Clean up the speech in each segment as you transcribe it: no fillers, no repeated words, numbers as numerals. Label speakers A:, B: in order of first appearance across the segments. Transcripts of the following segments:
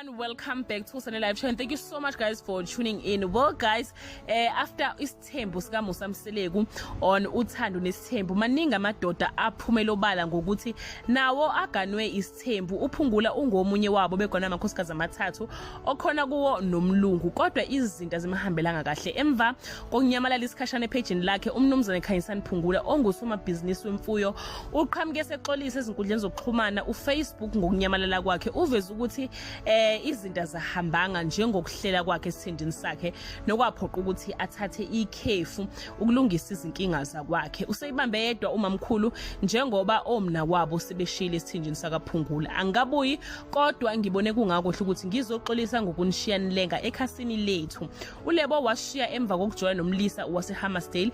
A: everyone, welcome back to Usane Live Show and thank you so much guys for tuning in. Well guys, after isithembu sika Musa Mseleku on uthando nesithembu, maningi amadoda aphumela obala ngokuthi nawo aganwe isithembu. Uphungula ungomunye wabo begona amakhosikazi amathathu okhona kuwo nomlungu, kodwa izinto zimahambelanga kahle. Emva kokunyamalala isikhashana epage lakhe, umnumzane Khanyisani Phungula ongusoma business wemfuyo uqhamuke sexolisa ezinkundleni zokuxhumana uFacebook ngokunyamalala kwakhe, uveza ukuthi izinto zahambanga njengokuhlela kwakhe esithendini sakhe nokwaphoqa ukuthi athathe ikhefu ukulungisa izinkinga zakwakhe. Useyibambe yedwa umamkhulu njengoba omna wabo sebeshile esithendini sakaPhungula. Angabuyi kodwa ngibone kungakuhle ukuthi ngizoxolisa ngokunishiya nilenga ekhasini lethu. uLebo washiya emva kokujoyina nomlisa waseHammersdale,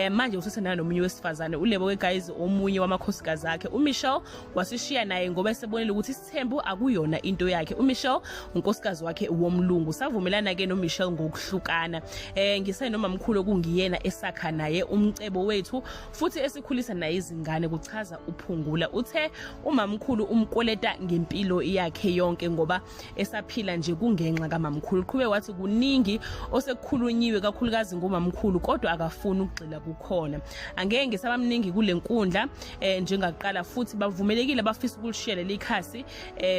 A: manje usesena nomunye wesifazane uLebo ke guys omunye wamakhosikazi akhe. uMichelle wasishiya naye ngoba esebonile ukuthi isithembu akuyona into yakhe. uMichelle unkosikazi wakhe womlungu. Savumelana ke noMichelle ngokuhlukana. Ngisayi nomamkhulu kungiyena esakha naye umcebo wethu futhi esikhulisa naye izingane. Kuchaza uPhungula uthe umamkhulu umkoleta ngempilo yakhe yonke ngoba esaphila nje kungenxa kamamkhulu. Qhube wathi kuningi osekukhulunyiwe kakhulukazi ngomamkhulu kodwa akafuni ukugxila kukhona. Angeke ngisabamningi kule nkundla njengaqala futhi bavumelekile bafisa ukulishela likhasi.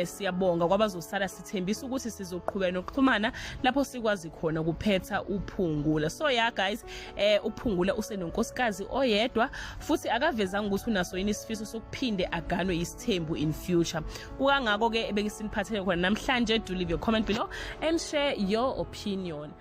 A: Siyabonga kwabazosala sithembisa ukuthi sizoqhubeka nokuxhumana lapho sikwazi khona kuphetha uPhungula. So yeah guys, uPhungula usenonkosikazi oyedwa futhi akavezanga ukuthi unaso yini isifiso sokuphinde aganwe isithembu in future. Kungako ke ebekisiniphathele khona namhlanje. Do leave your comment below and share your opinion.